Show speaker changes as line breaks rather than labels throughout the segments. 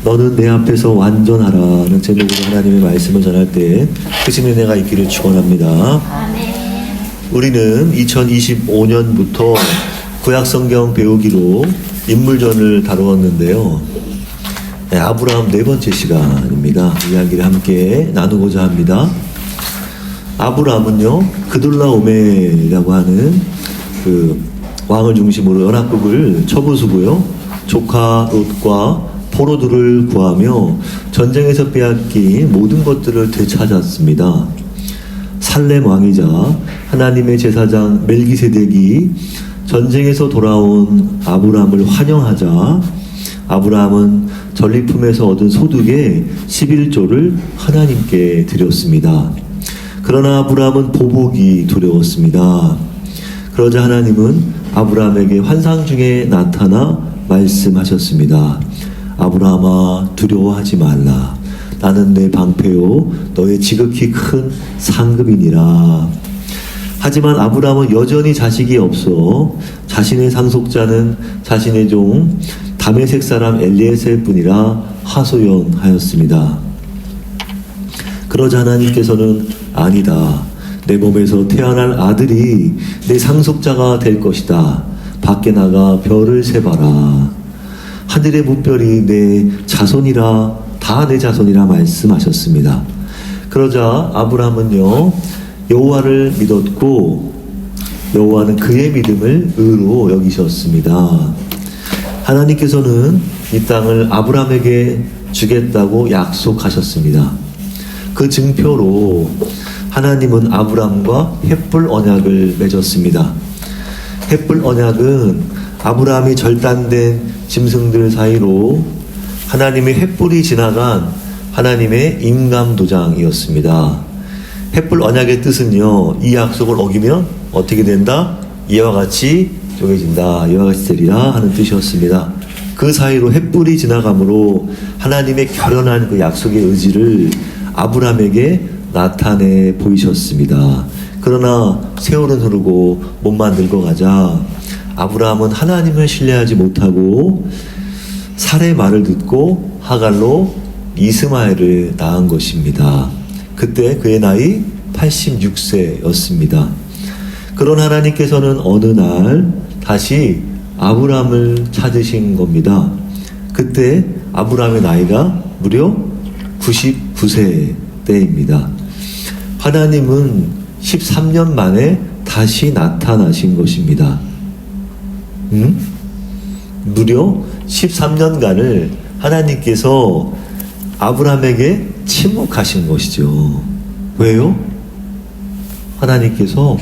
너는 내 앞에서 완전하라는 제목으로 하나님의 말씀을 전할 때 크신 은혜가 있기를 축원합니다. 우리는 2025년부터 구약성경 배우기로 인물전을 다루었는데요. 아브라함 네 번째 시간입니다. 이야기를 함께 나누고자 합니다. 아브라함은요, 그돌라오메라고 하는 그 왕을 중심으로 연합국을 쳐부수고요, 조카 롯과 포로들을 구하며 전쟁에서 빼앗긴 모든 것들을 되찾았습니다. 살렘 왕이자 하나님의 제사장 멜기세덱이 전쟁에서 돌아온 아브라함을 환영하자 아브라함은 전리품에서 얻은 소득의 11조를 하나님께 드렸습니다. 그러나 아브라함은 보복이 두려웠습니다. 그러자 하나님은 아브라함에게 환상 중에 나타나 말씀하셨습니다. 아브라함아, 두려워하지 말라. 나는 내 방패요 너의 지극히 큰 상급이니라. 하지만 아브라함은 여전히 자식이 없어 자신의 상속자는 자신의 종 다메섹 사람 엘리에셀 뿐이라 하소연하였습니다. 그러자 하나님께서는 아니다. 내 몸에서 태어날 아들이 내 상속자가 될 것이다. 밖에 나가 별을 세봐라. 하늘의 무별이 내 자손이라, 다 내 자손이라 말씀하셨습니다. 그러자 아브라함은요, 여호와를 믿었고 여호와는 그의 믿음을 의로 여기셨습니다. 하나님께서는 이 땅을 아브라함에게 주겠다고 약속하셨습니다. 그 증표로 하나님은 아브라함과 헷불 언약을 맺었습니다. 헷불 언약은 아브라함이 절단된 짐승들 사이로 하나님의 횃불이 지나간 하나님의 임감도장이었습니다. 횃불 언약의 뜻은요, 이 약속을 어기면 어떻게 된다? 이와 같이 쪼개진다, 이와 같이 되리라 하는 뜻이었습니다. 그 사이로 횃불이 지나감으로 하나님의 결연한 그 약속의 의지를 아브라함에게 나타내 보이셨습니다. 그러나 세월은 흐르고 몸만 늙어가자 아브라함은 하나님을 신뢰하지 못하고 살의 말을 듣고 하갈로 이스마엘을 낳은 것입니다. 그때 그의 나이 86세였습니다. 그런 하나님께서는 어느 날 다시 아브라함을 찾으신 겁니다. 그때 아브라함의 나이가 무려 99세 때입니다. 하나님은 13년 만에 다시 나타나신 것입니다. 무려 13년간을 하나님께서 아브라함에게 침묵하신 것이죠. 왜요? 하나님께서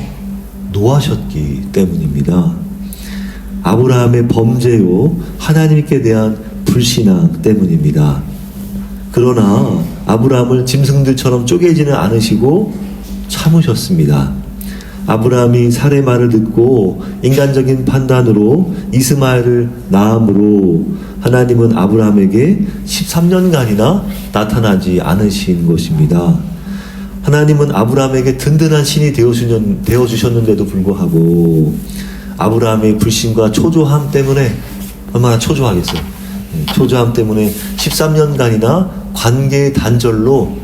노하셨기 때문입니다. 아브라함의 범죄요, 하나님께 대한 불신앙 때문입니다. 그러나 아브라함을 짐승들처럼 쪼개지는 않으시고 참으셨습니다. 아브라함이 살의 말을 듣고 인간적인 판단으로 이스마엘을 낳음으로 하나님은 아브라함에게 13년간이나 나타나지 않으신 것입니다. 하나님은 아브라함에게 든든한 신이 되어주셨는데도 불구하고 아브라함의 불신과 초조함 때문에, 얼마나 초조하겠어요. 초조함 때문에 13년간이나 관계의 단절로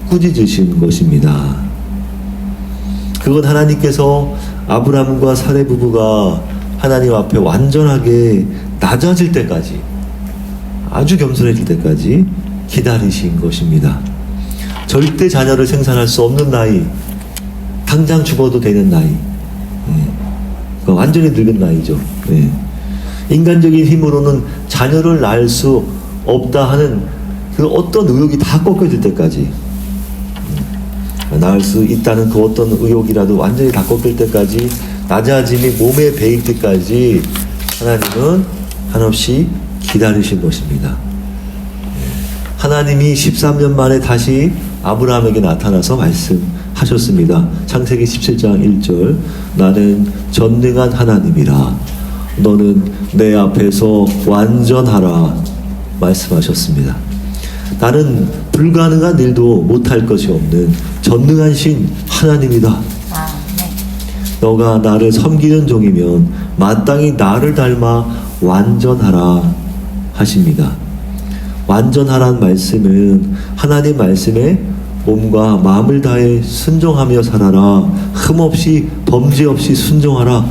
꾸짖으신 것입니다. 그건 하나님께서 아브라함과 사레 부부가 하나님 앞에 완전하게 낮아질 때까지, 아주 겸손해질 때까지 기다리신 것입니다. 절대 자녀를 생산할 수 없는 나이, 당장 죽어도 되는 나이, 완전히 늙은 나이죠. 인간적인 힘으로는 자녀를 낳을 수 없다 하는 그 어떤 의욕이 다 꺾여질 때까지, 낳을 수 있다는 그 어떤 의욕이라도 완전히 다 꺾일 때까지, 낮아짐이 몸에 배일 때까지 하나님은 한없이 기다리신 것입니다. 하나님이 13년 만에 다시 아브라함에게 나타나서 말씀하셨습니다. 창세기 17장 1절, 나는 전능한 하나님이라 너는 내 앞에서 완전하라 말씀하셨습니다. 나는 불가능한 일도 못할 것이 없는 전능한 신 하나님이다. 너가 나를 섬기는 종이면 마땅히 나를 닮아 완전하라 하십니다. 완전하란 말씀은 하나님 말씀에 몸과 마음을 다해 순종하며 살아라. 흠없이 범죄 없이 순종하라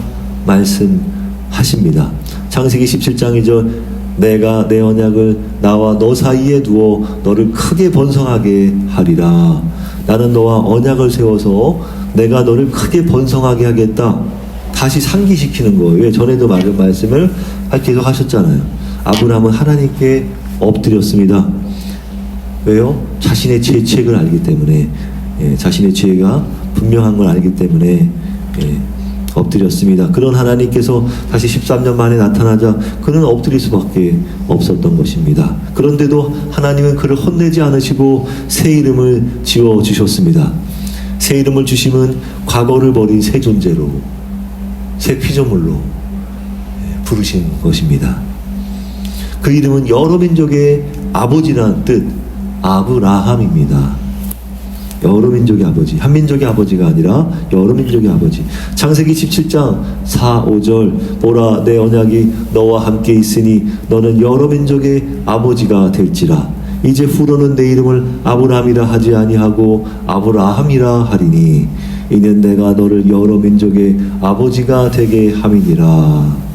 말씀하십니다. 창세기 17장 2절 내가 내 언약을 나와 너 사이에 두어 너를 크게 번성하게 하리라. 나는 너와 언약을 세워서 내가 너를 크게 번성하게 하겠다. 다시 상기시키는 거예요. 전에도 말한 말씀을 계속 하셨잖아요. 아브라함은 하나님께 엎드렸습니다. 왜요? 자신의 죄책을 알기 때문에, 자신의 죄가 분명한 걸 알기 때문에 엎드렸습니다. 그런 하나님께서 다시 13년 만에 나타나자 그는 엎드릴 수밖에 없었던 것입니다. 그런데도 하나님은 그를 혼내지 않으시고 새 이름을 지어주셨습니다. 새 이름을 주심은 과거를 버린 새 존재로, 새 피조물로 부르신 것입니다. 그 이름은 여러 민족의 아버지라는 뜻, 아브라함입니다. 여러 민족의 아버지, 한 민족의 아버지가 아니라 여러 민족의 아버지. 창세기 17장 4, 5절 보라 내 언약이 너와 함께 있으니 너는 여러 민족의 아버지가 될지라. 이제 후로는 내 이름을 아브라함이라 하지 아니하고 아브라함이라 하리니 이는 내가 너를 여러 민족의 아버지가 되게 함이니라.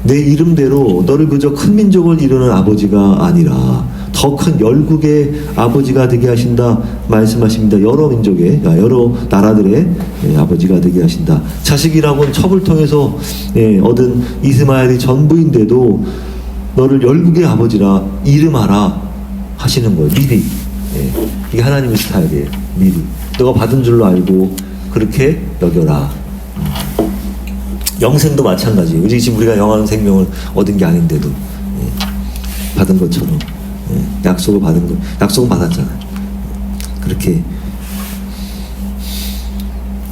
내 이름대로 너를 그저 큰 민족을 이루는 아버지가 아니라 더 큰 열국의 아버지가 되게 하신다 말씀하십니다. 여러 민족의, 여러 나라들의 아버지가 되게 하신다. 자식이라고는 첩을 통해서 얻은 이스마엘이 전부인데도 너를 열국의 아버지라 이름하라 하시는 거예요. 미리. 이게 하나님의 스타일이에요. 미리. 너가 받은 줄로 알고 그렇게 여겨라. 영생도 마찬가지예요. 지금 우리가 영원 생명을 얻은 게 아닌데도 받은 것처럼 약속을 받은 거, 약속은 받았잖아요. 그렇게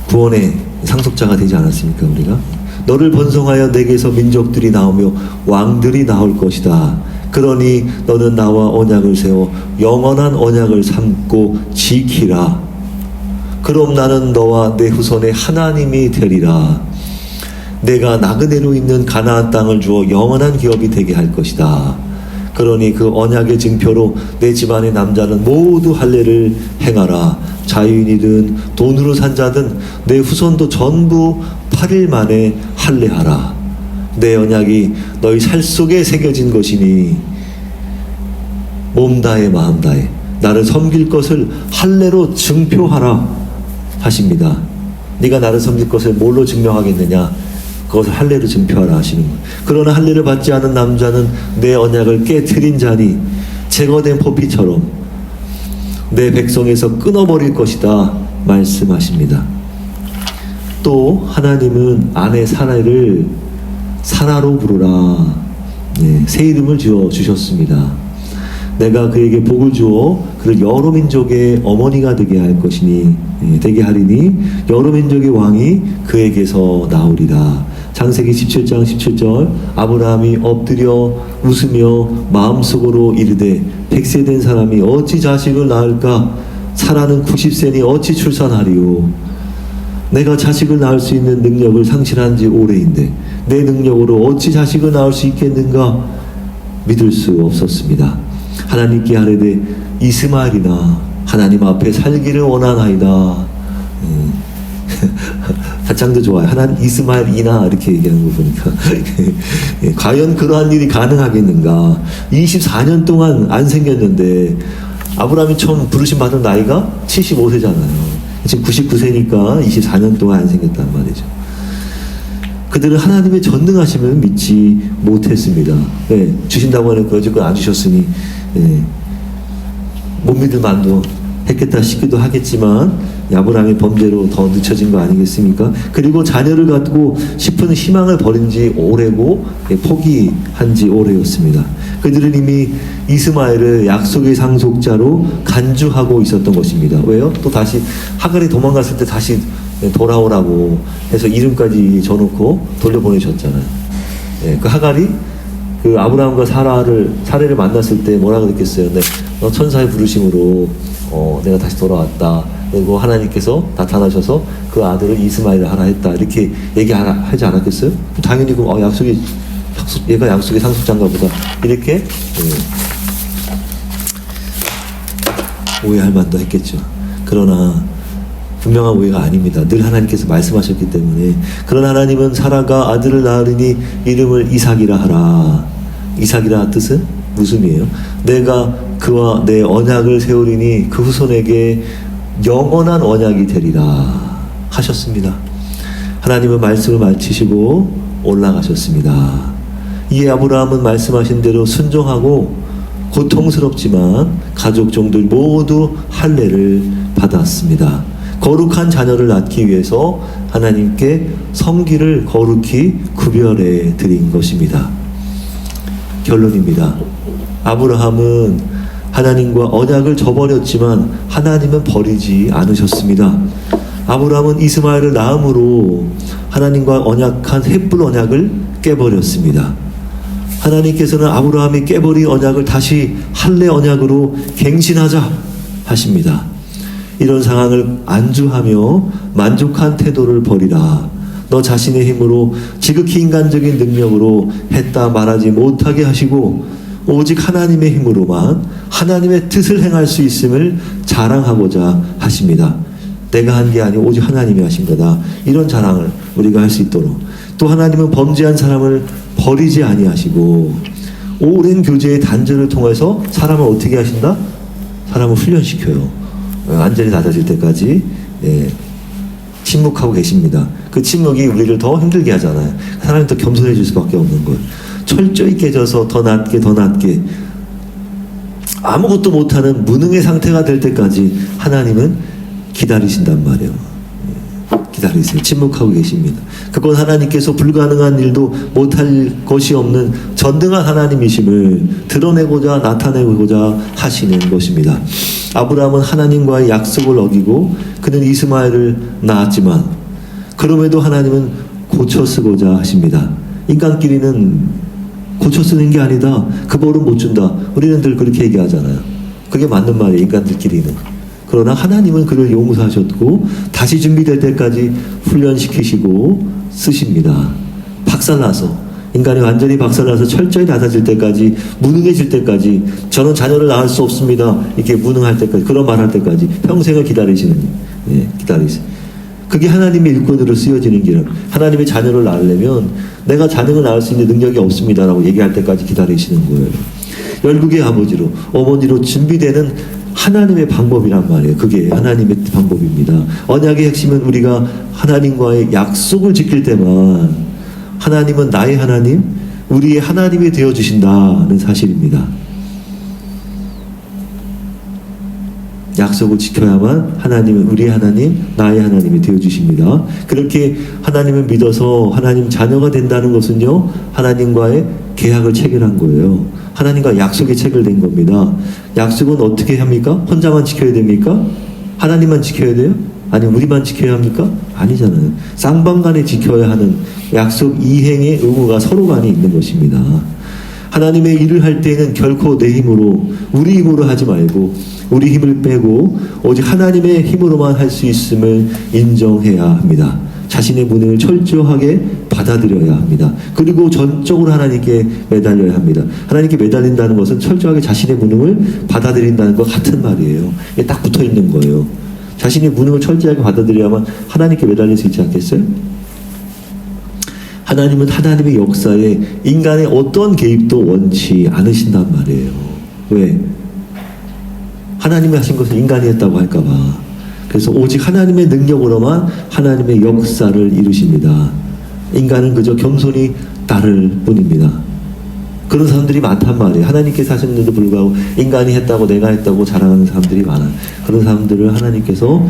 구원의 상속자가 되지 않았습니까? 우리가 너를 번성하여 내게서 민족들이 나오며 왕들이 나올 것이다. 그러니 너는 나와 언약을 세워 영원한 언약을 삼고 지키라. 그럼 나는 너와 내 후손의 하나님이 되리라. 내가 나그네로 있는 가나안 땅을 주어 영원한 기업이 되게 할 것이다. 그러니 그 언약의 증표로 내 집안의 남자는 모두 할례를 행하라. 자유인이든 돈으로 산 자든 내 후손도 전부 8일 만에 할례하라. 내 언약이 너희 살 속에 새겨진 것이니 몸 다해 마음 다해 나를 섬길 것을 할례로 증표하라 하십니다. 네가 나를 섬길 것을 뭘로 증명하겠느냐? 그것을 할례로 증표하라 하시는 거예요. 그러나 할례를 받지 않은 남자는 내 언약을 깨트린 자니 제거된 포피처럼 내 백성에서 끊어버릴 것이다 말씀하십니다. 또 하나님은 아내 사라를 사라로 부르라. 새 이름을 지어 주셨습니다. 내가 그에게 복을 주어 그를 여러 민족의 어머니가 되게 할 것이니 되게 하리니 여러 민족의 왕이 그에게서 나오리라. 창세기 17장 17절 아브라함이 엎드려 웃으며 마음속으로 이르되 100세 된 사람이 어찌 자식을 낳을까? 사라는 90세니 어찌 출산하리요? 내가 자식을 낳을 수 있는 능력을 상실한 지 오래인데 내 능력으로 어찌 자식을 낳을 수 있겠는가? 믿을 수 없었습니다. 하나님께 하려되 이스마엘이나 하나님 앞에 살기를 원하나이다. 가창도 좋아요. 하나님 이스마엘이나 이렇게 얘기하는 거 보니까 과연 그러한 일이 가능하겠는가? 24년 동안 안 생겼는데 아브라함이 처음 부르심 받은 나이가 75세잖아요. 지금 99세니까 24년 동안 안 생겼단 말이죠. 그들은 하나님의 전능하심을 믿지 못했습니다. 주신다고 하는 거짓건 안 주셨으니 못 믿을 만도 했겠다 싶기도 하겠지만 아브라함의 범죄로 더 늦춰진 거 아니겠습니까? 그리고 자녀를 갖고 싶은 희망을 버린 지 오래고 포기한 지 오래였습니다. 그들은 이미 이스마엘을 약속의 상속자로 간주하고 있었던 것입니다. 왜요? 또 다시 하갈이 도망갔을 때 다시 돌아오라고 해서 이름까지 줘놓고 돌려보내셨잖아요. 그 하갈이 그 아브라함과 사례를 만났을 때 뭐라 그랬겠어요? 너 천사의 부르심으로 내가 다시 돌아왔다. 그리고 하나님께서 나타나셔서 그 아들을 이스마엘을 하라 했다. 이렇게 얘기하지 않았겠어요? 당연히 그 약속이 얘가 약속의 상속자인가 보다. 이렇게 오해할 만도 했겠죠. 그러나 분명한 오해가 아닙니다. 늘 하나님께서 말씀하셨기 때문에. 그러나 하나님은 사라가 아들을 낳으리니 이름을 이삭이라 하라. 이삭이라 뜻은 무슨 의미예요? 내가 그와 내 언약을 세우리니 그 후손에게 영원한 언약이 되리라 하셨습니다. 하나님은 말씀을 마치시고 올라가셨습니다. 이에 아브라함은 말씀하신 대로 순종하고 고통스럽지만 가족 종들 모두 할례를 받았습니다. 거룩한 자녀를 낳기 위해서 하나님께 성기를 거룩히 구별해 드린 것입니다. 결론입니다. 아브라함은 하나님과 언약을 저버렸지만 하나님은 버리지 않으셨습니다. 아브라함은 이스마엘을 낳음으로 하나님과 언약한 헷불 언약을 깨버렸습니다. 하나님께서는 아브라함이 깨버린 언약을 다시 할례 언약으로 갱신하자 하십니다. 이런 상황을 안주하며 만족한 태도를 버리라. 너 자신의 힘으로 지극히 인간적인 능력으로 했다 말하지 못하게 하시고 오직 하나님의 힘으로만 하나님의 뜻을 행할 수 있음을 자랑하고자 하십니다. 내가 한 게 아니고 오직 하나님이 하신 거다. 이런 자랑을 우리가 할 수 있도록. 또 하나님은 범죄한 사람을 버리지 아니하시고 오랜 교제의 단절을 통해서 사람을 어떻게 하신다? 사람을 훈련시켜요. 완전히 닫아질 때까지 침묵하고 계십니다. 그 침묵이 우리를 더 힘들게 하잖아요. 사람이 더 겸손해질 수밖에 없는 거예요. 철저히 깨져서 더 낮게 아무것도 못하는 무능의 상태가 될 때까지 하나님은 기다리신단 말이에요. 기다리세요. 침묵하고 계십니다. 그건 하나님께서 불가능한 일도 못할 것이 없는 전능한 하나님이심을 드러내고자 나타내고자 하시는 것입니다. 아브라함은 하나님과의 약속을 어기고 그는 이스마엘을 낳았지만 그럼에도 하나님은 고쳐 쓰고자 하십니다. 인간끼리는 고쳐 쓰는 게 아니다. 그 벌은 못 준다. 우리는 늘 그렇게 얘기하잖아요. 그게 맞는 말이에요. 인간들끼리는. 그러나 하나님은 그를 용서하셨고 다시 준비될 때까지 훈련시키시고 쓰십니다. 박살나서 인간이 완전히 박살나서 철저히 닫아질 때까지 무능해질 때까지 저는 자녀를 낳을 수 없습니다. 이렇게 무능할 때까지 그런 말할 때까지 평생을 기다리시는 기다리세요. 그게 하나님의 일꾼으로 쓰여지는 길. 하나님의 자녀를 낳으려면 내가 자녀를 낳을 수 있는 능력이 없습니다라고 얘기할 때까지 기다리시는 거예요. 열국의 아버지로 어머니로 준비되는 하나님의 방법이란 말이에요. 그게 하나님의 방법입니다. 언약의 핵심은 우리가 하나님과의 약속을 지킬 때만 하나님은 나의 하나님, 우리의 하나님이 되어주신다는 사실입니다. 약속을 지켜야만 하나님은 우리의 하나님, 나의 하나님이 되어주십니다. 그렇게 하나님을 믿어서 하나님 자녀가 된다는 것은요, 하나님과의 계약을 체결한 거예요. 하나님과 약속이 체결된 겁니다. 약속은 어떻게 합니까? 혼자만 지켜야 됩니까? 하나님만 지켜야 돼요? 아니 우리만 지켜야 합니까? 아니잖아요. 쌍방간에 지켜야 하는 약속 이행의 의무가 서로 간에 있는 것입니다. 하나님의 일을 할 때는 결코 내 힘으로 우리 힘으로 하지 말고 우리 힘을 빼고 오직 하나님의 힘으로만 할 수 있음을 인정해야 합니다. 자신의 무능을 철저하게 받아들여야 합니다. 그리고 전적으로 하나님께 매달려야 합니다. 하나님께 매달린다는 것은 철저하게 자신의 무능을 받아들인다는 것 같은 말이에요. 이게 딱 붙어 있는 거예요. 자신의 무능을 철저하게 받아들여야만 하나님께 매달릴 수 있지 않겠어요? 하나님은 하나님의 역사에 인간의 어떤 개입도 원치 않으신단 말이에요. 왜? 하나님이 하신 것을 인간이 했다고 할까봐. 그래서 오직 하나님의 능력으로만 하나님의 역사를 이루십니다. 인간은 그저 겸손히 따를 뿐입니다. 그런 사람들이 많단 말이에요. 하나님께서 하셨는데도 불구하고 인간이 했다고 내가 했다고 자랑하는 사람들이 많아요. 그런 사람들을 하나님께서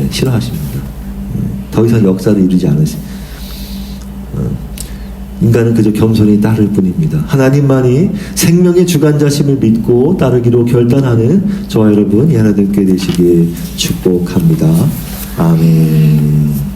싫어하십니다. 더 이상 역사를 이루지 않으십니다. 인간은 그저 겸손히 따를 뿐입니다. 하나님만이 생명의 주관자심을 믿고 따르기로 결단하는 저와 여러분 이 하나 되게 되시길 축복합니다. 아멘.